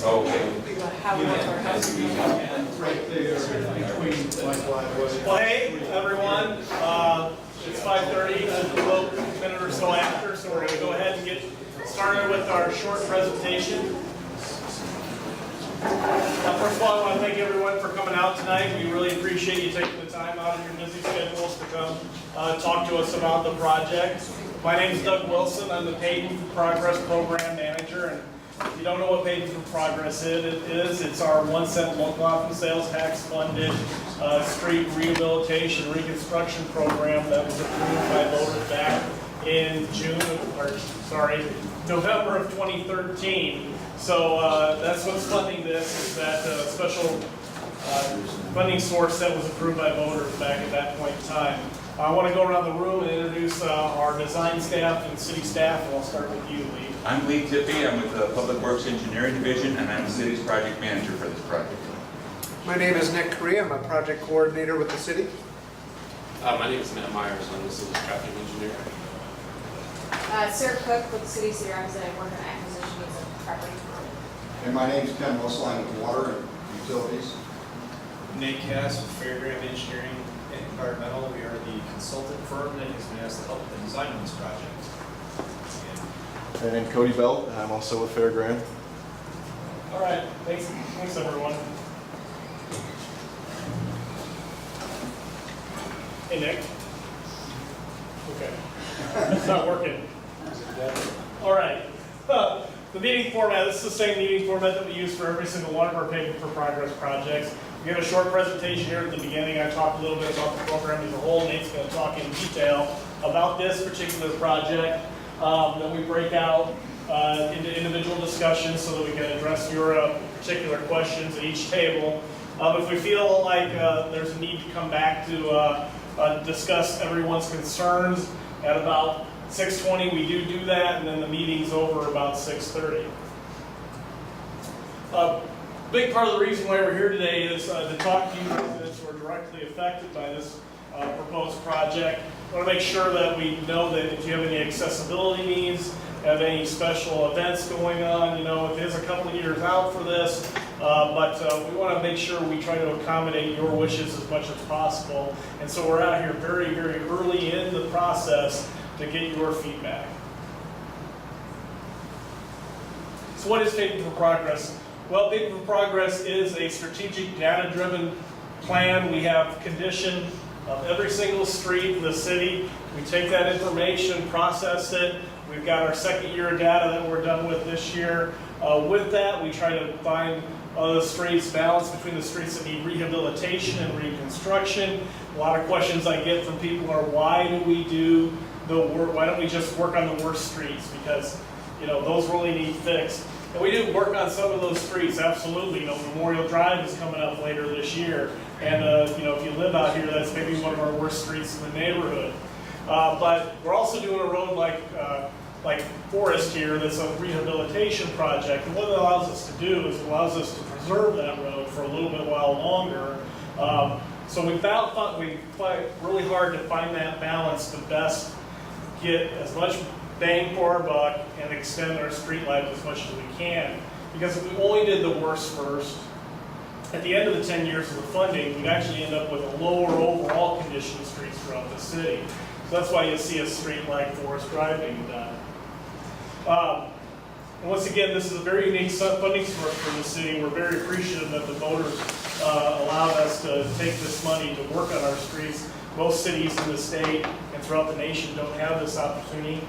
Okay. How we want our house. Right there between Well, hey, everyone. It's 5:30, a little minute or so after, so we're going to go ahead and get started with our short presentation. First of all, I want to thank everyone for coming out tonight. We really appreciate you taking the time out of your busy schedules to come talk to us about the project. My name is Doug Wilson. I'm the Paving for Progress Program Manager. And if you don't know what Paving for Progress is, it's our 1 cent local option sales tax funded street rehabilitation reconstruction program that was approved by voters back in November of 2013. So that's what's funding this, is that special funding source that was approved by voters back at that point in time. I want to go around the room and introduce our design staff and city staff, and I'll start with you, Lee. I'm Lee Tippie. I'm with the Public Works Engineering Division, and I'm the city's project manager for this project. My name is Nick Correa. I'm a project coordinator with the city. My name is Matt Myers. I'm the city's traffic engineer. Sarah Cook with the city representative, work on acquisition needs of property. And my name is Ken Russell. I'm with Water and Utilities. Nate Cass with Fairground Engineering and Environmental. We are the consultant firm that has been asked to help the design of this project. And then Cody Belt, and I'm also with Fairground. All right, thanks everyone. Hey, Nick. Okay, it's not working. All right. The meeting format, this is the same meeting format that we use for every single one of our Paving for Progress projects. We have a short presentation here at the beginning. I talked a little bit about the program as a whole. Nate's going to talk in detail about this particular project. Then we break out into individual discussions so that we can address your particular questions at each table. If we feel like there's a need to come back to discuss everyone's concerns at about 6:20, we do that, and then the meeting's over about 6:30. Big part of the reason why we're here today is to talk to you residents who are directly affected by this proposed project. I want to make sure that we know that if you have any accessibility needs, have any special events going on, it is a couple of years out for this, but we want to make sure we try to accommodate your wishes as much as possible. And so we're out here very, very early in the process to get your feedback. So what is Paving for Progress? Well, Paving for Progress is a strategic, data-driven plan. We have condition of every single street in the city. We take that information, process it. We've got our second year of data that we're done with this year. With that, we try to find the streets, balance between the streets that need rehabilitation and reconstruction. A lot of questions I get from people are, why do we do the work? Why don't we just work on the worst streets? Because those really need fixed. And we do work on some of those streets, absolutely. Memorial Drive is coming up later this year. And if you live out here, that's maybe one of our worst streets in the neighborhood. But we're also doing a road like Forest here that's a rehabilitation project. And what it allows us to do is it allows us to preserve that road for a little bit while longer. So we fight really hard to find that balance to best get as much bang for our buck and extend our street life as much as we can. Because if we only did the worst first, at the end of the 10 years of the funding, we'd actually end up with a lower overall condition of streets throughout the city. So that's why you see a street like Forest Drive being done. And once again, this is a very unique funding source for the city. We're very appreciative that the voters allowed us to take this money to work on our streets. Most cities in the state and throughout the nation don't have this opportunity.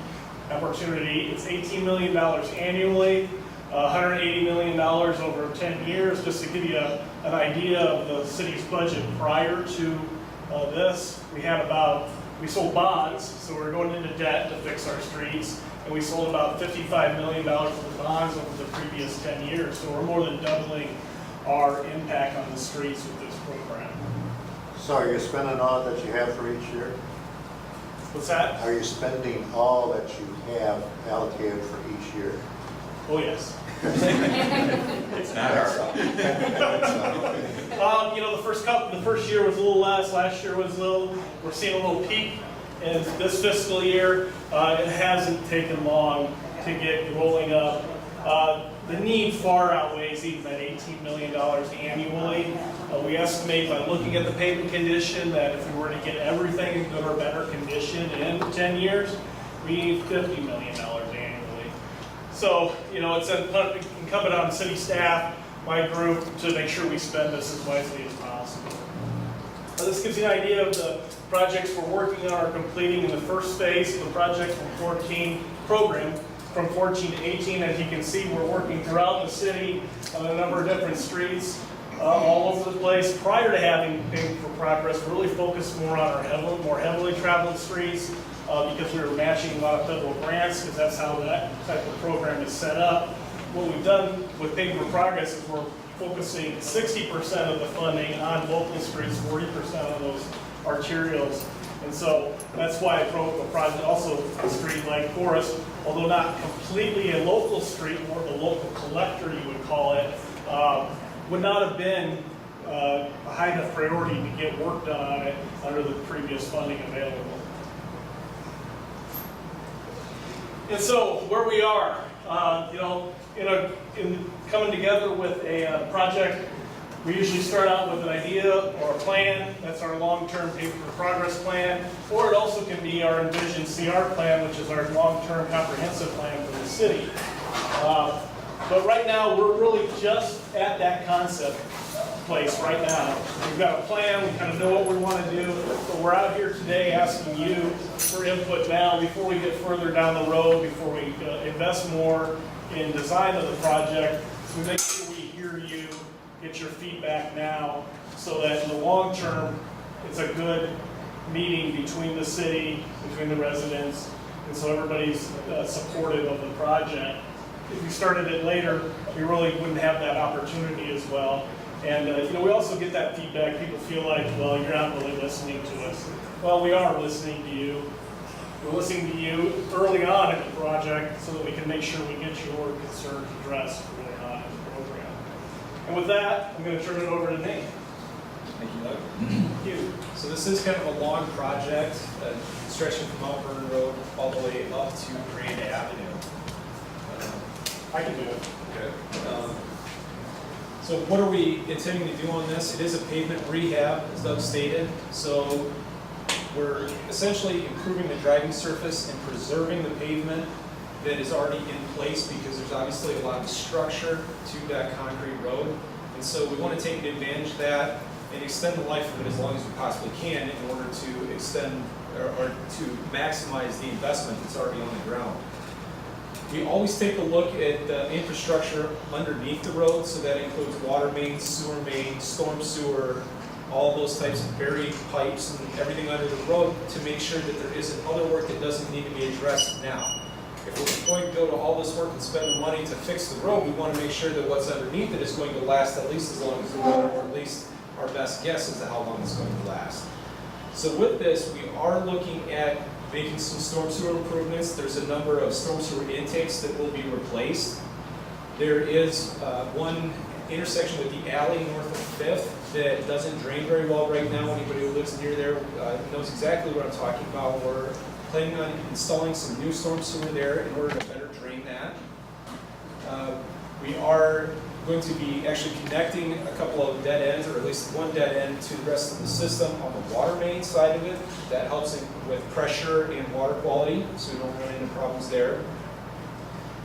It's $18 million annually, $180 million over 10 years. Just to give you an idea of the city's budget prior to this, we sold bonds, so we're going into debt to fix our streets, and we sold about $55 million worth of bonds over the previous 10 years. So we're more than doubling our impact on the streets with this program. So are you spending all that you have for each year? What's that? Are you spending all that you have allocated for each year? Oh, yes. It's not our fault. The first year was a little less. Last year was we're seeing a little peak in this fiscal year. It hasn't taken long to get rolling up. the need far outweighs even that $18 million annually. We estimate by looking at the pavement condition that if we were to get everything in good or better condition in 10 years, we need $50 million annually. So, you know, it's incumbent on city staff, my group, to make sure we spend this as wisely as possible. This gives you an idea of the projects we're working on or completing in the first phase of the project from 14 program. From 14 to 18, as you can see, we're working throughout the city on a number of different streets all over the place. Prior to having Paving for Progress, we really focused more on our more heavily traveled streets because we were matching a lot of federal grants, because that's how that type of program is set up. What we've done with Paving for Progress is we're focusing 60% of the funding on local streets, 40% on those arterials. And so that's why I wrote the project, also a street like Forest, although not completely a local street, more of a local collector you would call it, would not have been a high enough priority to get work done on it under the previous funding available. And so where we are, you know, in coming together with a project, we usually start out with an idea or a plan. That's our long-term Paving for Progress plan, or it also can be our Envision CR plan, which is our long-term comprehensive plan for the city. But right now, we're really just at that concept place right now. We've got a plan, we kind of know what we want to do, but we're out here today asking you for input now before we get further down the road, before we invest more in design of the project. So we make sure we hear you, get your feedback now, so that in the long term, it's a good meeting between the city, between the residents, and so everybody's supportive of the project. If we started it later, we really wouldn't have that opportunity as well. And you know, we also get that feedback. People feel like, well, you're not really listening to us. Well, we are listening to you. We're listening to you early on in the project so that we can make sure we get your concerns addressed early on in the program. And with that, I'm going to turn it over to Nate. Thank you, Doug. Thank you. So this is kind of a long project, stretching from Mount Vernon Road all the way up to Grand Avenue. I can do it. Okay. So what are we intending to do on this? It is a pavement rehab, as Doug stated. So we're essentially improving the driving surface and preserving the pavement that is already in place, because there's obviously a lot of structure to that concrete road. And so we want to take advantage of that and extend the life of it as long as we possibly can in order to extend or to maximize the investment that's already on the ground. We always take a look at the infrastructure underneath the road, so that includes water mains, sewer mains, storm sewer, all those types of buried pipes and everything under the road, to make sure that there isn't other work that doesn't need to be addressed now. If we're going to go to all this work and spend the money to fix the road, we want to make sure that what's underneath it is going to last at least as long as the road, or at least our best guess as to how long it's going to last. So with this, we are looking at making some storm sewer improvements. There's a number of storm sewer intakes that will be replaced. There is one intersection with the alley north of 5th that doesn't drain very well right now. Anybody who lives near there knows exactly what I'm talking about. We're planning on installing some new storm sewer there in order to better drain that. We are going to be actually connecting a couple of dead ends, or at least one dead end, to the rest of the system on the water main side of it. That helps with pressure and water quality, so we don't run into problems there.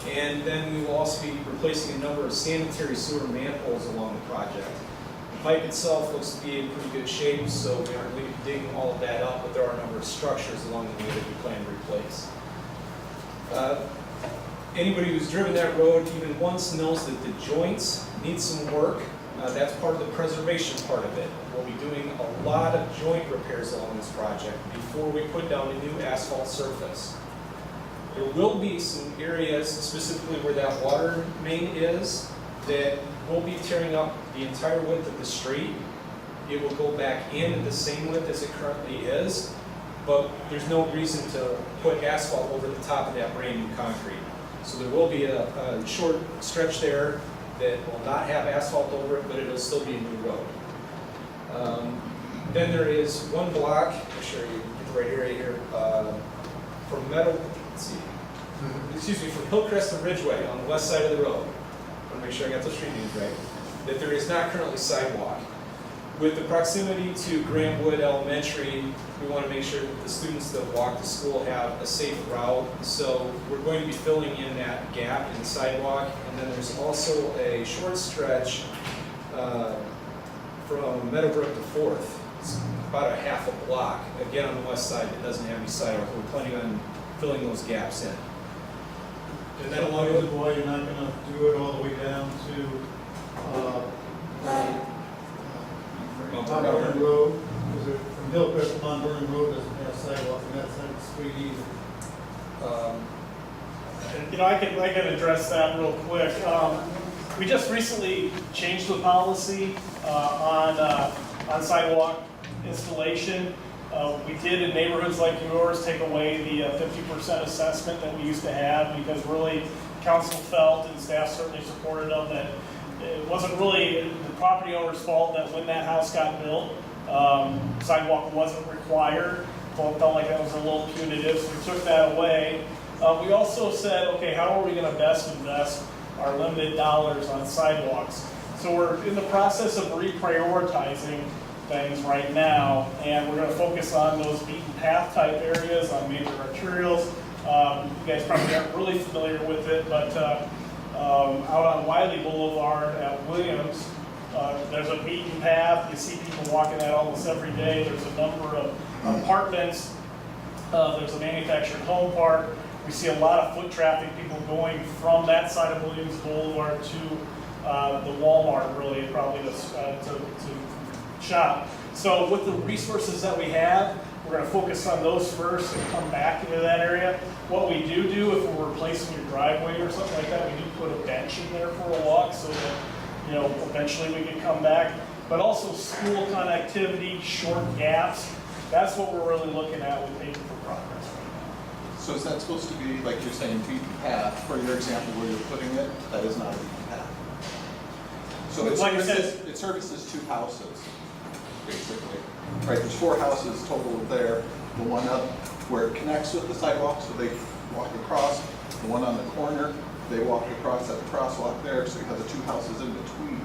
And then we will also be replacing a number of sanitary sewer manholes along the project. The pipe itself looks to be in pretty good shape, so we aren't going to be digging all of that up, but there are a number of structures along the way that we plan to replace. Anybody who's driven that road even once knows that the joints need some work. That's part of the preservation part of it. We'll be doing a lot of joint repairs along this project before we put down a new asphalt surface. There will be some areas, specifically where that water main is, that we'll be tearing up the entire width of the street. It will go back in the same width as it currently is, but there's no reason to put asphalt over the top of that brand new concrete. So there will be a short stretch there that will not have asphalt over it, but it'll still be a new road. Then there is one block, I'll show you the right area here, from from Hillcrest to Ridgeway on the west side of the road. want to make sure I got those street names right, that there is not currently sidewalk. With the proximity to Grantwood Elementary, we want to make sure that the students that walk to school have a safe route. So we're going to be filling in that gap in the sidewalk. And then there's also a short stretch from Meadowbrook to 4th. It's about a half a block, again on the west side, that doesn't have any sidewalk. We're planning on filling those gaps in. And then along with why you're not gonna do it all the way down to, Mount Mount Vernon. Vernon Road? Because from Hillcrest to Mount Vernon Road doesn't have sidewalk, and that's not the street either. I can address that real quick. We just recently changed the policy on sidewalk installation. We did in neighborhoods like yours take away the 50% assessment that we used to have, because really council felt, and staff certainly supported of, that it wasn't really the property owner's fault that when that house got built, sidewalk wasn't required. Felt like that was a little punitive, so we took that away. We also said, okay, how are we going to best invest our limited dollars on sidewalks? So we're in the process of reprioritizing things right now, and we're going to focus on those beaten path type areas, on major arterials. You guys probably aren't really familiar with it, but out on Wiley Boulevard at Williams, there's a beaten path. You see people walking that almost every day. There's a number of apartments. There's a manufactured home park. We see a lot of foot traffic, people going from that side of Williams Boulevard to the Walmart, really, probably to shop. So with the resources that we have, we're going to focus on those first and come back into that area. What we do if we're replacing your driveway or something like that, we do put a bench in there for a walk so that, eventually we can come back. But also school connectivity, short gaps, that's what we're really looking at with Paving for Progress right now. So is that supposed to be, like you're saying, beaten path? For your example where you're putting it, that is not a beaten path. So it Like I said- services 2 houses, basically. Right, there's 4 houses total there. The one up where it connects with the sidewalk, so they walk across. The one on the corner, they walk across at the crosswalk there, so you have the 2 houses in between.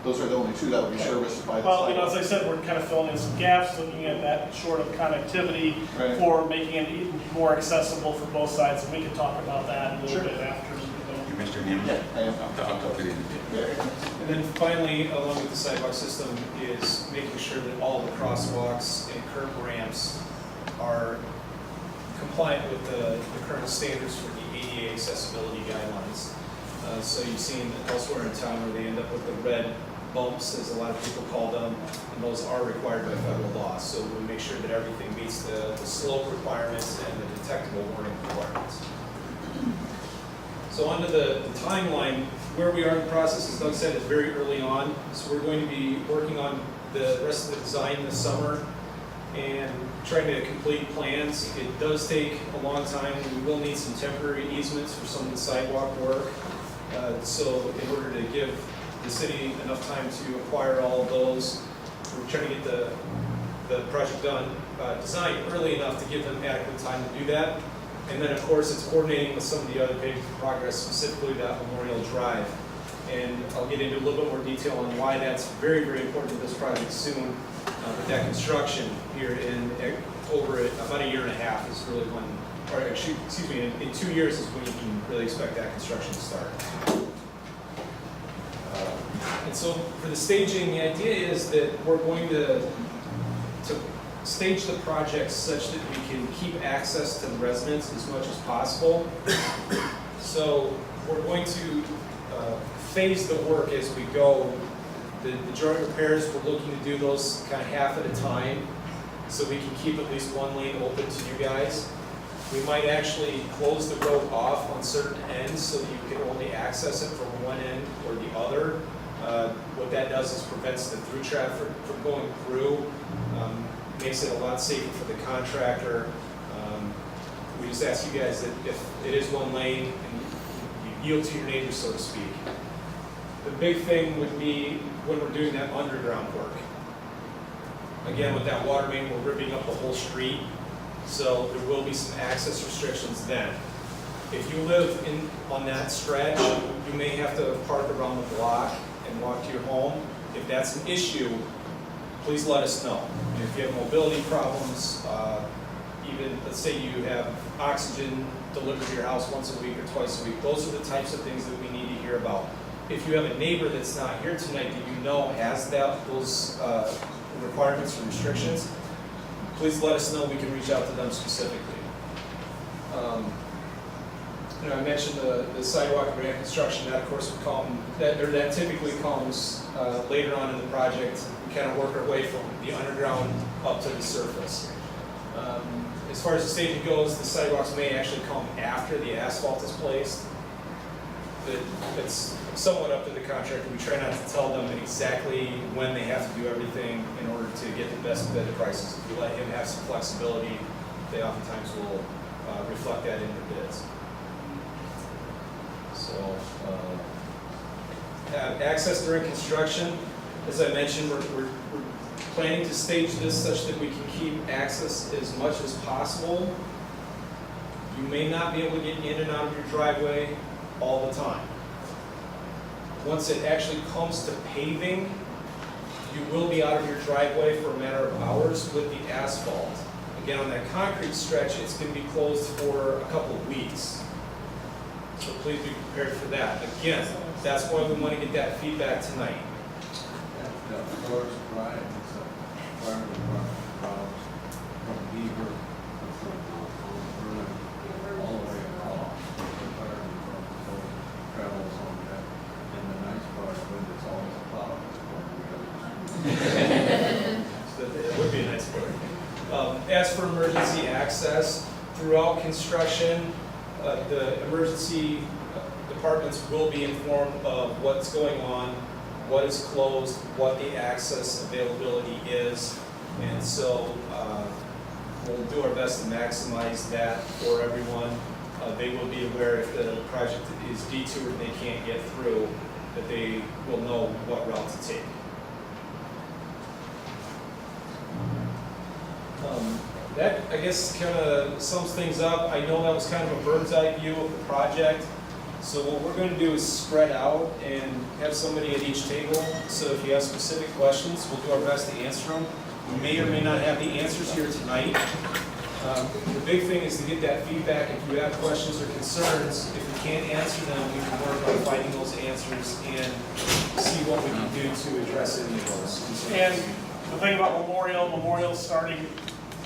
Those are the only 2 that will be serviced by the Well, sidewalk. as I said, we're kind of filling in some gaps, looking at that sort of connectivity Right. for making it even more accessible for both sides, and we can talk about that a little bit after. Mr. Hammond? Yeah, I am. I'll talk to you. And then finally, along with the sidewalk system, is making sure that all the crosswalks and curb ramps are compliant with the current standards for the ADA accessibility guidelines. So you've seen elsewhere in town where they end up with the red bumps, as a lot of people call them, and those are required by federal law. So we make sure that everything meets the slope requirements and the detectable warning requirements. So onto the timeline, where we are in the process, as Doug said, is very early on. So we're going to be working on the rest of the design this summer and trying to complete plans. It does take a long time. We will need some temporary easements for some of the sidewalk work. So in order to give the city enough time to acquire all of those, we're trying to get the project done, designed early enough to give them adequate time to do that. And then, of course, it's coordinating with some of the other paving progress, specifically that Memorial Drive. And I'll get into a little bit more detail on why that's very, very important to this project soon. But that construction here in over about 1.5 years is really when, or actually, excuse me, in 2 years is when you can really expect that construction to start. And so for the staging, the idea is that we're going to stage the project such that we can keep access to the residents as much as possible. So we're going to phase the work as we go. The joint repairs, we're looking to do those kind of half at a time so we can keep at least one lane open to you guys. We might actually close the road off on certain ends so that you can only access it from one end or the other. What that does is prevents the through traffic from going through, makes it a lot safer for the contractor. We just ask you guys that if it is one lane, and you yield to your neighbors, so to speak. The big thing would be when we're doing that underground work. Again, with that water main, we're ripping up the whole street, so there will be some access restrictions then. If you live on that stretch, you may have to park around the block and walk to your home. If that's an issue, please let us know. And if you have mobility problems, even, let's say you have oxygen delivered to your house once a week or twice a week, those are the types of things that we need to hear about. If you have a neighbor that's not here tonight that you know has those requirements or restrictions, please let us know. We can reach out to them specifically. I mentioned the sidewalk ramp construction. That, of course, would come. That typically comes later on in the project. We kind of work our way from the underground up to the surface. As far as the safety goes, the sidewalks may actually come after the asphalt is placed. It's somewhat up to the contractor. We try not to tell them exactly when they have to do everything in order to get the best bid prices. If we let him have some flexibility, they oftentimes will reflect that in the bids. So, access during construction, as I mentioned, we're planning to stage this such that we can keep access as much as possible. You may not be able to get in and out of your driveway all the time. Once it actually comes to paving, you will be out of your driveway for a matter of hours with the asphalt. Again, on that concrete stretch, it's going to be closed for a couple of weeks. So please be prepared for that. Again, that's why we want to get that feedback tonight. Forest Drive, it's a fire department problems from Beaver, all the way across. The fire department travels on that, and the nice part of it, it's always a plow. So it would be a nice part. As for emergency access, throughout construction, the emergency departments will be informed of what's going on, what is closed, what the access availability is, and so we'll do our best to maximize that for everyone. They will be aware if the project is detoured and they can't get through, that they will know what route to take. That, I guess, kind of sums things up. I know that was kind of a bird's eye view of the project. So what we're going to do is spread out and have somebody at each table. So if you have specific questions, we'll do our best to answer them. We may or may not have the answers here tonight. The big thing is to get that feedback. If you have questions or concerns, if we can't answer them, we can work on finding those answers and see what we can do to address any of those concerns. And the thing about Memorial's starting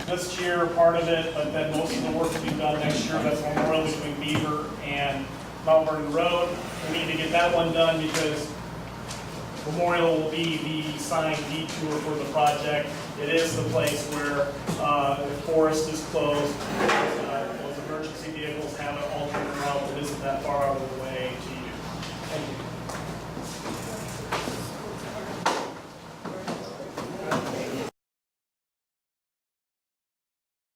this year, part of it, but then most of the work will be done next year. That's Memorial between Beaver and Mount Vernon Road. We need to get that one done because Memorial will be the signed detour for the project. It is the place where if Forest is closed, those emergency vehicles have an alternate route that isn't that far